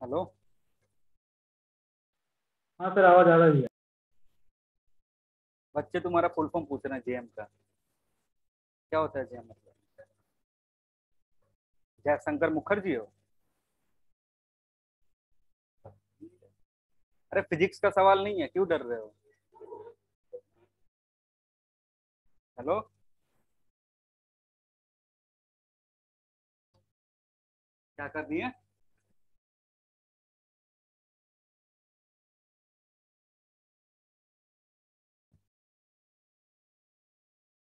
Hello. हाँ sir, आवाज आ रही है। बच्चे तुम्हारा फुल फॉर्म पूछ रहे हैं जेएम का। क्या होता है जेएम मतलब? जयशंकर मुखर्जी हो? अरे फिजिक्स का सवाल नहीं है, क्यों डर रहे हो? हेलो। क्या कर रही है?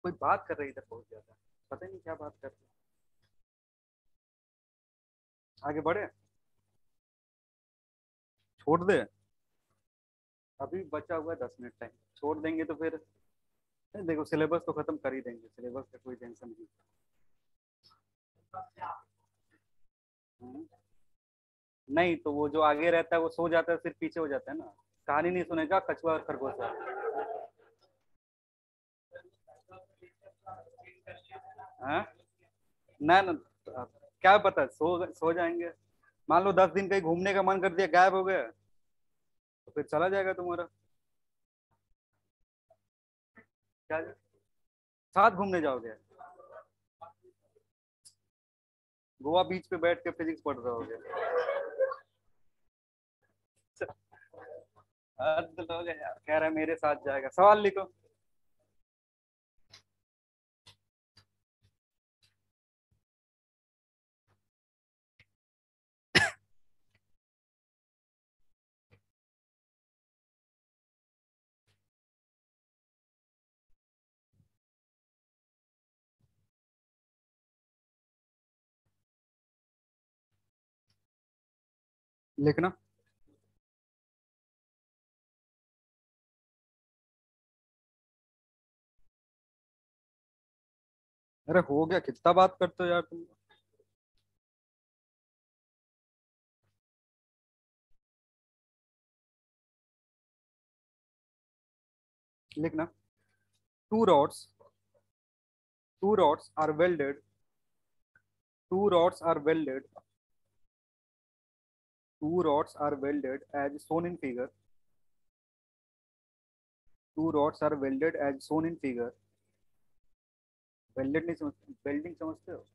कोई बात कर रही इधर बहुत ज्यादा। पता नहीं क्या बात कर रही है। आगे बढ़े? छोड़ दे? अभी बचा हुआ है 10 मिनट टाइम। छोड़ देंगे तो फिर देखो, सिलेबस तो खत्म कर ही देंगे, सिलेबस का कोई टेंशन नहीं। हम्म। नहीं तो वो जो आगे रहता है वो सो जाता है, फिर पीछे हो जाता है ना। कहानी नहीं सुनेगा कछुआ और खरगोश? हाँ। ना ना। अब क्या पता, सो जाएंगे। मान लो 10 दिन कहीं घूमने का मन कर दिया, गायब हो गया, तो फिर चला जाएगा तुम्हारा। क्या? साथ घूमने जाओगे? गोवा बीच पे बैठ के फिजिक्स पढ़ रहे होगे? हद लोग है यार, कह रहा है मेरे साथ जाएगा। सवाल लिखो। लिखना। अरे हो गया, कितना बात करते हो यार तुम। लिखना। Two rods, two rods are welded, two rods are welded, two rods are welded as shown in figure. Two rods are welded as shown in figure. Welded नहीं समझते, वेल्डिंग समझते हो?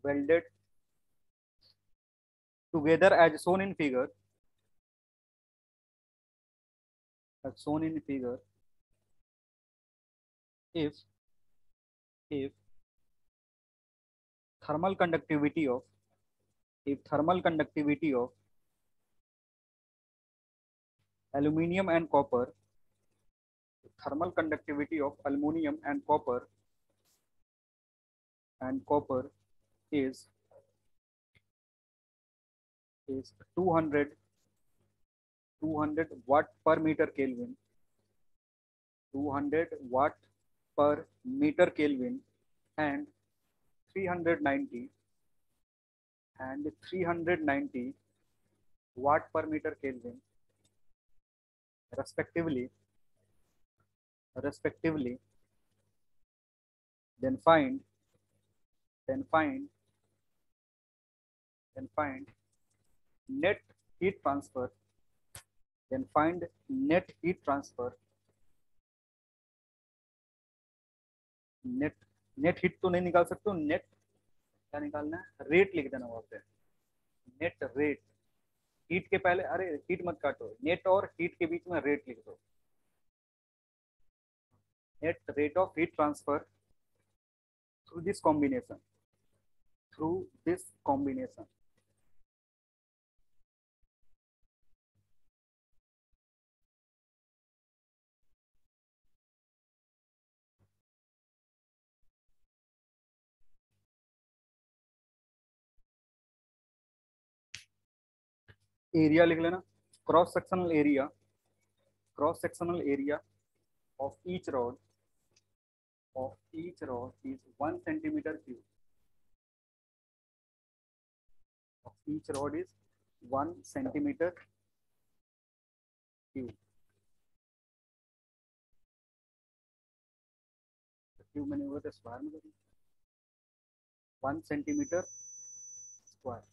Welded together as shown in figure, as shown in figure. If if thermal conductivity of if thermal conductivity of aluminium and copper, thermal conductivity of aluminum and copper is is 200 watt per meter Kelvin, 200 watt per meter Kelvin, and 390 390 watt per meter Kelvin, respectively, respectively. Then find, then find, then find net heat transfer. Then find net heat transfer. Net net hit तो नहीं निकाल सकते हो, net क्या निकालना है? Rate लिख देना वहां पे। Net rate. हीट के पहले, अरे हीट मत काटो, नेट और हीट के बीच में रेट लिख दो। Net rate of heat transfer through this combination, through this combination. Area लिख लेना। Cross sectional area, cross sectional area of each rod, is 1 centimeter cube. Of each rod is 1 centimeter cube. Cube मैंने हुआ तो square में करें। 1 centimeter square.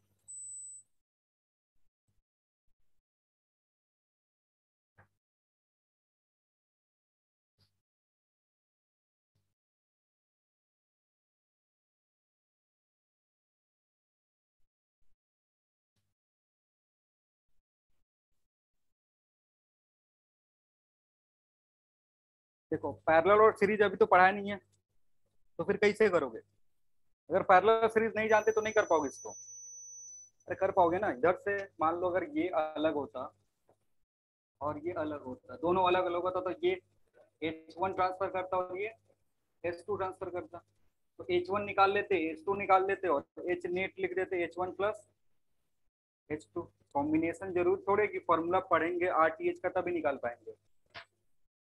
देखो parallel और series अभी तो पढ़ाया नहीं है, तो फिर कैसे करोगे? अगर पैरेलल सीरीज नहीं जानते तो नहीं कर पाओगे इसको। अरे कर पाओगे ना, इधर से मान लो अगर ये अलग होता और ये अलग होता, दोनों अलग अलग होता, तो ये H1 ट्रांसफर करता और ये H2 ट्रांसफर करता। तो H1 निकाल लेते, H2 निकाल लेते और H नेट लिख देते, H1 प्लस H2। कॉम्बिनेशन जरूर थोड़े कि फॉर्मूला पढ़ेंगे RTH का तभी निकाल पाएंगे।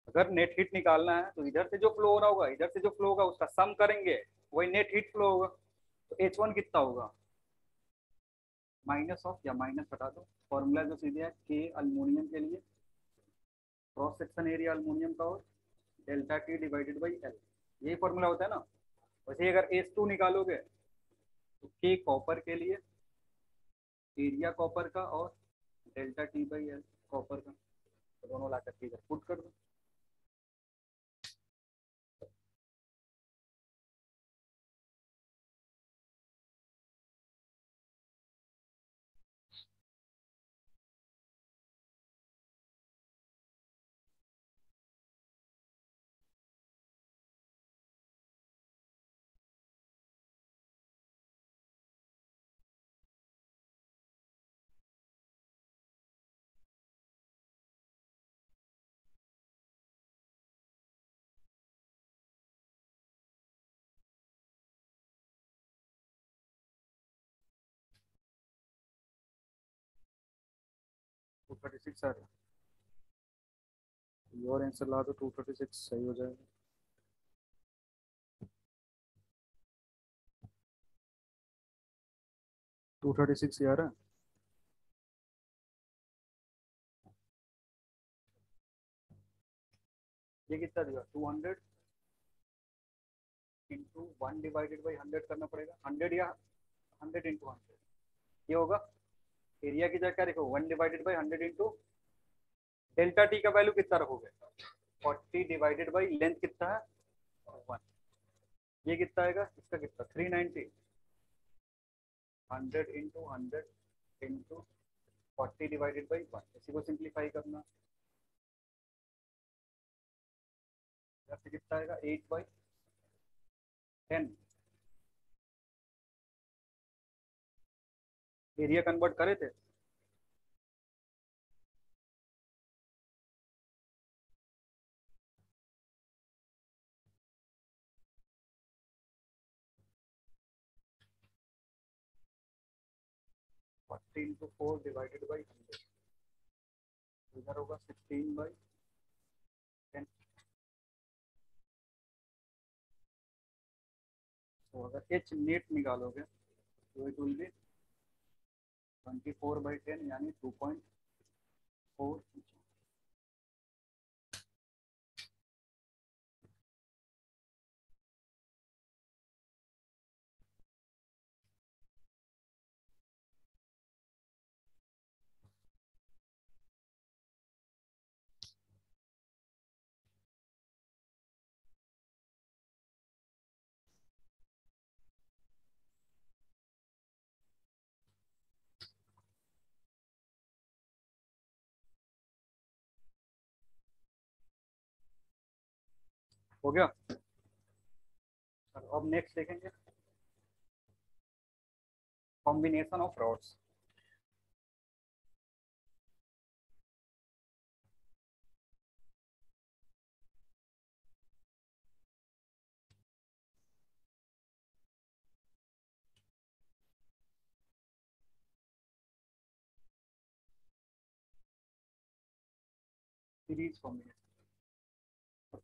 अगर नेट हीट निकालना है तो इधर से जो फ्लो हो रहा होगा, इधर से जो फ्लो होगा, उसका सम करेंगे, वही नेट हीट फ्लो होगा। तो H1 कितना होगा, माइनस ऑफ, या माइनस हटा दो, फॉर्मूला जो सीधे है के अल्मोनियम के लिए क्रॉस सेक्शन एरिया अल्मोनियम का और delta T divided by L, यही फॉर्मूला होता है ना। वैसे अगर H2 निकालोगे तो के कॉपर के लिए एरिया कॉपर का और delta T by L copper का, तो दोनों ला करके इधर पुट कर दो। 236 आ रहा है, और आंसर ला दो, 236 सही हो जाएगा। 236 यार है। ये कितना दिया, 200 इंटू 1/100 करना पड़ेगा, 100 या 100 इंटू 100, ये होगा। एरिया की जगह क्या देखो, 1/100 इंटू डेल्टा टी का वैल्यू कितना रखोगे, 40/बाई लेंथ कितना है 1, ये कितना आएगा, इसका कितना 390, 100 इंटू 100 इंटू 40/1, इसी को सिंप्लीफाई करना, यहाँ से कितना आएगा 8/10। एरिया कन्वर्ट करे थे, 40 इंटू 4/100, इधर होगा 16/10। तो अगर एच नेट निकालोगे तो इट विल बी 24/10 यानी 2.4। हो गया। अब नेक्स्ट देखेंगे combination of rods. Series combination,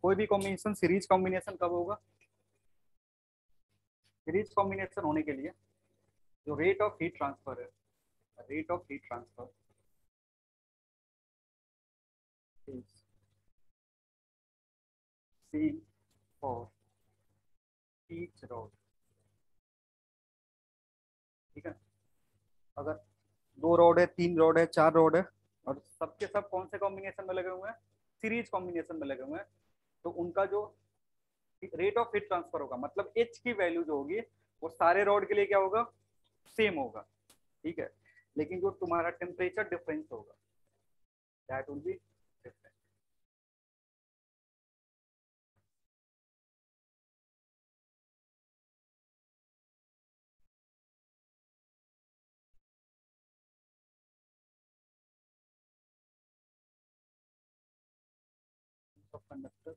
कोई भी कॉम्बिनेशन सीरीज कॉम्बिनेशन कब होगा, सीरीज कॉम्बिनेशन होने के लिए जो रेट ऑफ हीट ट्रांसफर है, rate of heat transfer is same for each rod. ठीक है, अगर दो रॉड है, तीन रॉड है, चार रॉड है, और सबके सब कौन से कॉम्बिनेशन में लगे हुए हैं, सीरीज कॉम्बिनेशन में लगे हुए हैं, तो उनका जो रेट ऑफ हीट ट्रांसफर होगा, मतलब एच की वैल्यू जो होगी वो सारे रॉड के लिए क्या होगा, सेम होगा। ठीक है, लेकिन जो तुम्हारा टेम्परेचर डिफरेंस होगा that will be different. Of conductor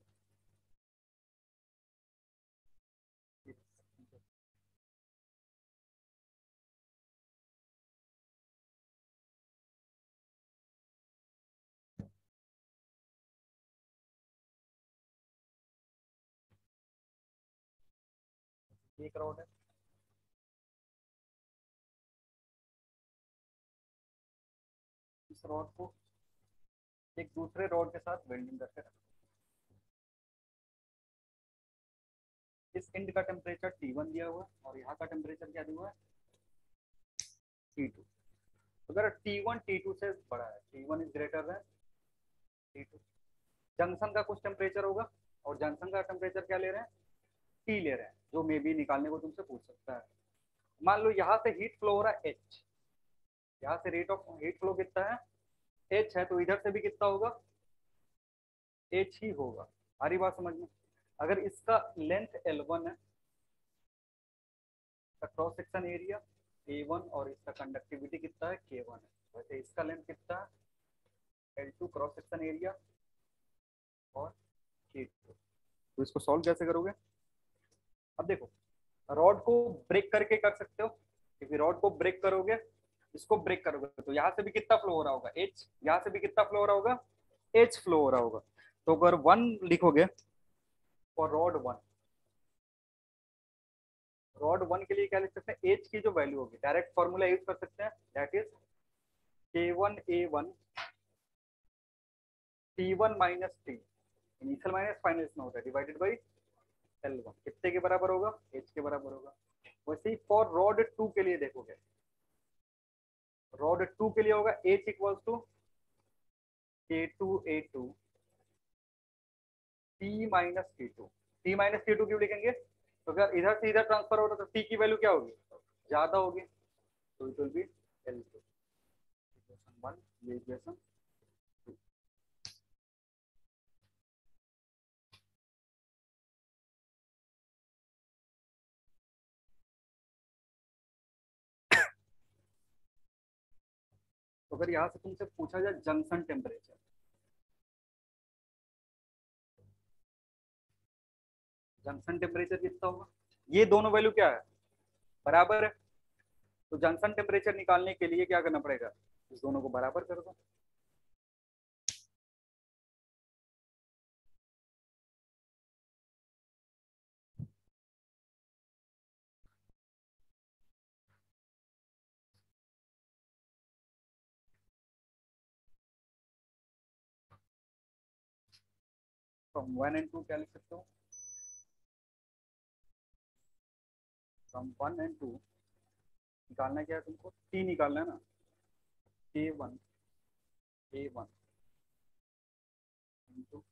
एक रॉड है, इस रॉड को एक दूसरे रॉड के साथ वेल्डिंग करके रखो। इस एंड का टेम्परेचर T1 दिया हुआ है और यहाँ का टेम्परेचर क्या दिया हुआ है, T2। अगर T1 T2 से बड़ा है, T1 is greater than T2, junction का कुछ टेम्परेचर होगा और जंक्शन का टेम्परेचर क्या ले रहे हैं, T ले रहे हैं, जो मे भी निकालने को तुमसे पूछ सकता है। मान लो यहाँ से हीट फ्लो हो रहा है H, यहाँ से रेट ऑफ हीट फ्लो कितना है, H है, तो इधर से भी कितना होगा, H ही होगा। सारी बात समझ में। अगर इसका लेंथ L1 है, क्रॉस सेक्शन एरिया A1 और इसका कंडक्टिविटी कितना है, K1 है, वैसे इसका लेंथ कितना है, L2 क्रॉस सेक्शन एरिया और K2। तो इसको सॉल्व कैसे करोगे, अब देखो रॉड को ब्रेक करके कर सकते हो, क्योंकि रॉड को ब्रेक करोगे, इसको ब्रेक करोगे तो यहाँ से भी कितना फ्लो हो रहा होगा, H, यहाँ से भी कितना फ्लो हो रहा होगा, H फ्लो हो रहा होगा। तो अगर 1 लिखोगे फॉर रॉड 1, रॉड 1 के लिए क्या लिख सकते हैं, H की जो वैल्यू होगी डायरेक्ट फॉर्मूला यूज कर सकते हैं, that is K1A1 T1 minus T, initial minus final में होता है, डिवाइडेड बाई L1, कितने के बराबर होगा, H के बराबर होगा। वैसे ही फॉर रॉड 2 के लिए देखोगे, रॉड 2 के लिए होगा H equals to K2A2 T minus T2। T minus T2 क्यों लिखेंगे, तो अगर इधर से इधर ट्रांसफर हो रहा है तो T की वैल्यू क्या होगी, ज्यादा होगी, तो it will be L2। Equation 1, ये इक्वेशन 2। तो अगर यहाँ से तुमसे पूछा जाए जंक्शन टेम्परेचर, जंक्शन टेम्परेचर कितना होगा, ये दोनों वैल्यू क्या है, बराबर है, तो जंक्शन टेम्परेचर निकालने के लिए क्या करना पड़ेगा, इस दोनों को बराबर कर दो। फ्रॉम 1 and 2 क्या लिख सकते हो, फ्रॉम 1 and 2 निकालना क्या है तुमको, टी निकालना है ना, K1A1 into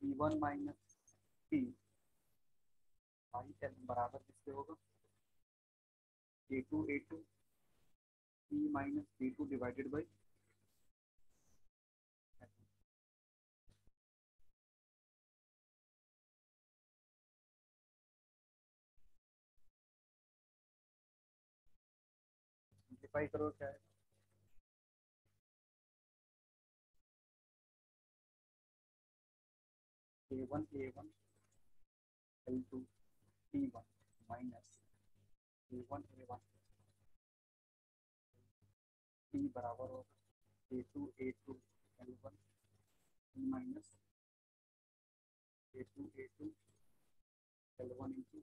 T1 minus T by L बराबर किससे होगा, K2A2 T minus T2 divided by, simplify करो क्या है, K1A1 L2 T1 minus K1A1 T बराबर होगा K2A2 L1 T minus K2A2 L1 into,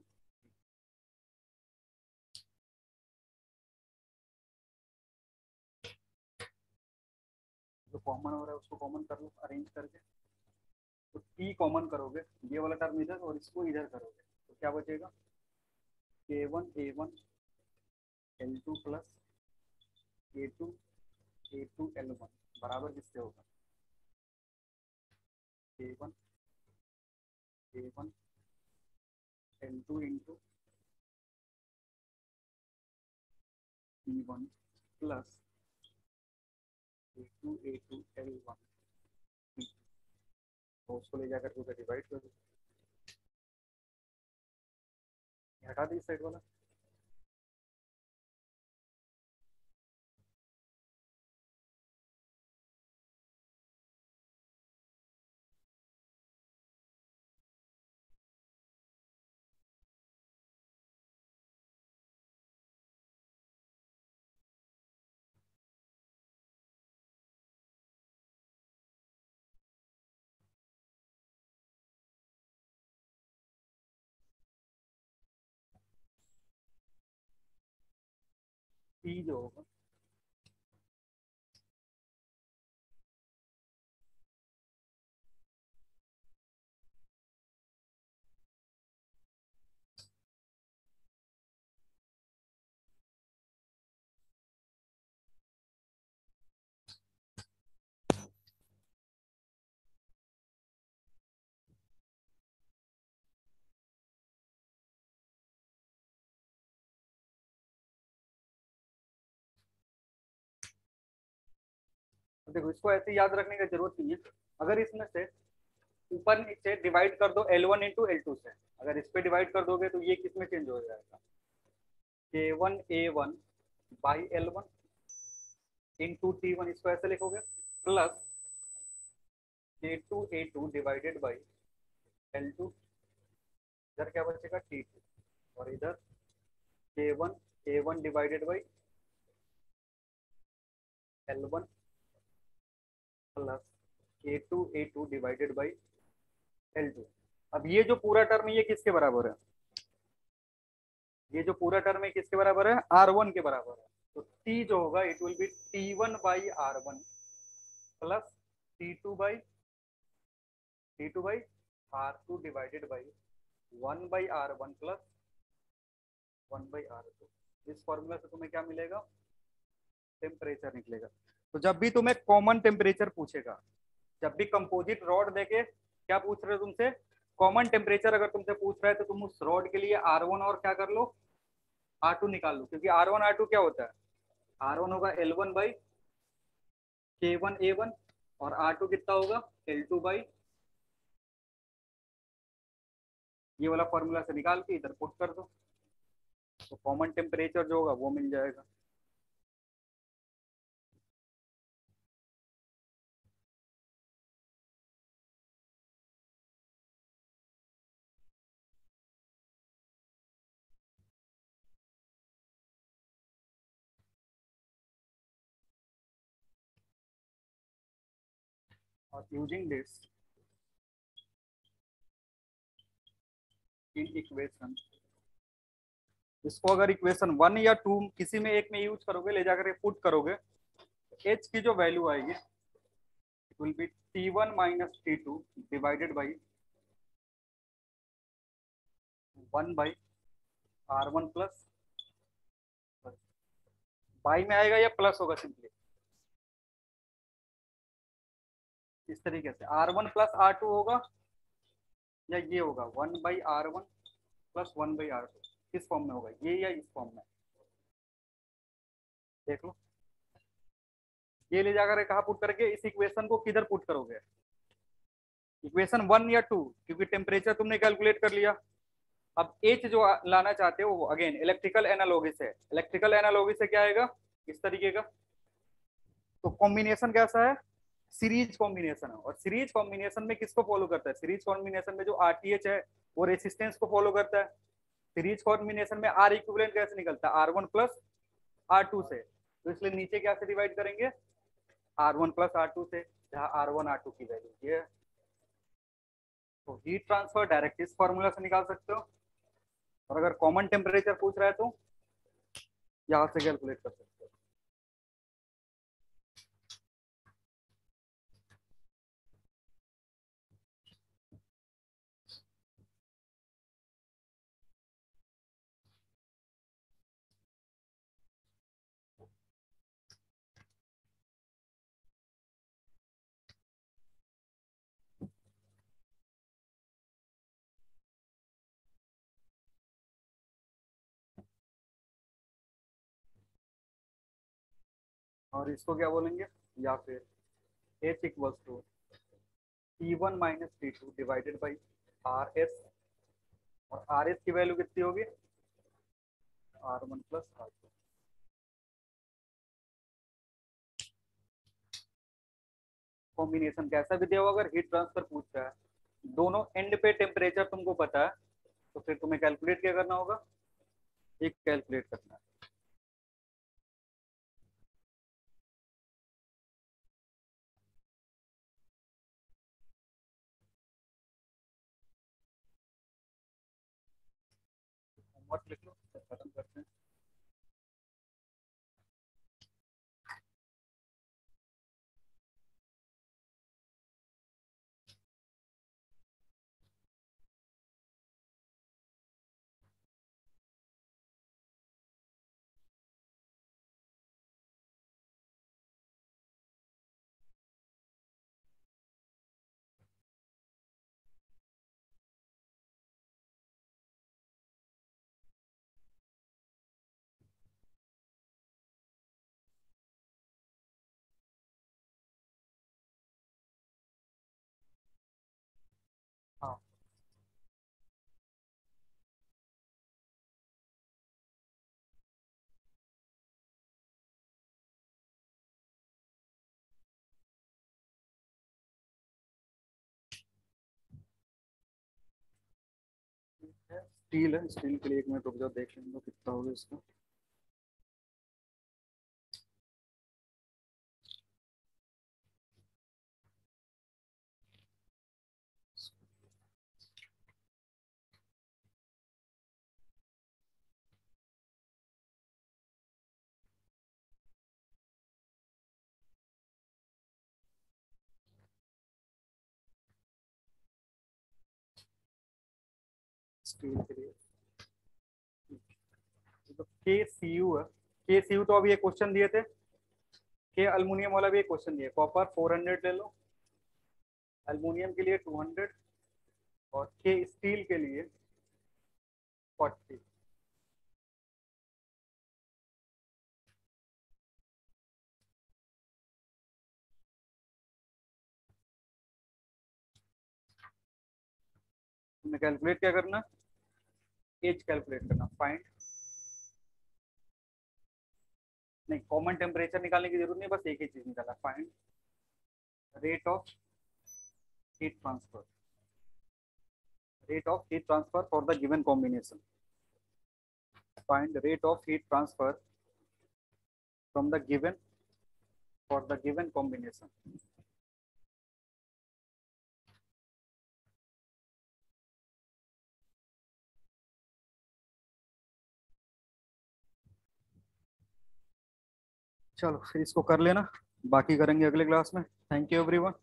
जो कॉमन हो रहा है उसको कॉमन कर लो अरेंज करके, तो T कॉमन करोगे, ये वाला टर्म इधर और इसको इधर करोगे, तो क्या बचेगा, K1A1 L2 plus K2A2 L1 बराबर किससे होगा, K1A1 L2 into T1 plus K2A2 L1, तो उसको ले जाकर के उधर डिवाइड कर दो, हटा दी साइड वाला। टी जो होगा देखो इसको ऐसे याद रखने की जरूरत नहीं है। अगर इसमें से ऊपर नीचे डिवाइड कर दो L1 इंटू L2 से, अगर इस पे डिवाइड कर दोगे तो ये किस में चेंज हो जाएगा, K1 A1 by L1 into T1, इसको ऐसे लिखोगे, plus K2 A2 divided by L2, इधर क्या बचेगा T2, और इधर K1 A1 divided by L1 plus K2 A2 divided by L2। अब ये जो पूरा टर्म ये किसके बराबर है, ये जो पूरा टर्म है किसके बराबर है, R1 के बराबर है। तो T जो होगा it will be T1 by R1 plus T2 by R2 divided by 1 by R1 plus 1 by R2। इस फॉर्मूला से तुम्हें क्या मिलेगा, टेम्परेचर निकलेगा। तो जब भी तुम्हें कॉमन टेम्परेचर पूछेगा, जब भी कंपोजिट रॉड देके क्या पूछ रहे हो तुमसे, कॉमन टेम्परेचर अगर तुमसे पूछ रहा है तो तुम उस रॉड के लिए R1 और क्या कर लो, R2 निकाल लो, क्योंकि R1 R2 क्या होता है, R1 होगा L1 बाई K1 A1 और R2 कितना होगा L2 बाई, ये वाला फॉर्मूला से निकाल के इधर पुट कर दो, तो कॉमन टेम्परेचर जो होगा वो मिल जाएगा। और यूजिंग दिस इन इक्वेशन, इसको अगर इक्वेशन 1 या 2 किसी में एक में यूज करोगे, ले जाकर पुट करोगे, एच की जो वैल्यू आएगी it will be T1 minus T2 divided by 1 by R1 plus, by में आएगा या प्लस होगा सिंपली, इस तरीके से R1 प्लस R2 होगा, या ये होगा 1 by R1 plus 1 by R2, किस फॉर्म में होगा ये या इस फॉर्म में, देख लो। ये ले जाकर कहाँ पुट करके इस इक्वेशन को किधर पुट करोगे, इक्वेशन 1 या 2, क्योंकि टेम्परेचर तुमने कैलकुलेट कर लिया। अब एच जो लाना चाहते हो वो अगेन इलेक्ट्रिकल एनालॉगी है, इलेक्ट्रिकल एनालॉगी से क्या आएगा इस तरीके का। तो कॉम्बिनेशन कैसा है, सीरीज कॉम्बिनेशन है, और सीरीज कॉम्बिनेशन में किसको फॉलो करता है, सीरीज कॉम्बिनेशन में जो आरटीएच है वो रेसिस्टेंस को फॉलो करता है। सीरीज कॉम्बिनेशन में आर इक्विवेलेंट कैसे निकलता है, R1 प्लस R2 से, तो इसलिए नीचे क्या से डिवाइड करेंगे, R1 प्लस R2 से, जहां R1 R2 की वैल्यू ये है। तो हीट ट्रांसफर डायरेक्ट इस फॉर्मूला से निकाल सकते हो, और अगर कॉमन टेम्परेचर पूछ रहा है तो यहाँ से कैलकुलेट कर सकते हो। और इसको क्या बोलेंगे, या फिर H equals to T1 minus T2 divided by RS, और RS की वैल्यू कितनी होगी, R1 प्लस R2। कॉम्बिनेशन कैसा भी दिया हो, अगर हीट ट्रांसफर पूछ रहा है, दोनों एंड पे टेम्परेचर तुमको पता है, तो फिर तुम्हें कैलकुलेट क्या करना होगा, एक कैलकुलेट करना है। होमवर्क लिख लो, खत्म करते हैं। हाँ स्टील है, स्टील के लिए 1 मिनट रुक जाओ, देख लेंगे कितना होगा इसका। स्टील के लिए तो के सी यू है। के सी यू तो अभी ये क्वेश्चन दिए थे। के अल्मीनियम वाला भी एक क्वेश्चन दिया, कॉपर 400 ले लो, अल्मीनियम के लिए 200, और के स्टील के लिए 40। तुमने कैलकुलेट क्या करना, एज कैलकुलेट करना, फाइंड, नहीं कॉमन टेम्परेचर निकालने की जरूरत नहीं, बस एक ही चीज निकाला, find rate of heat transfer, rate of heat transfer for the given combination. Find the rate of heat transfer from the given for the given combination. चलो फिर इसको कर लेना, बाकी करेंगे अगले क्लास में। Thank you everyone.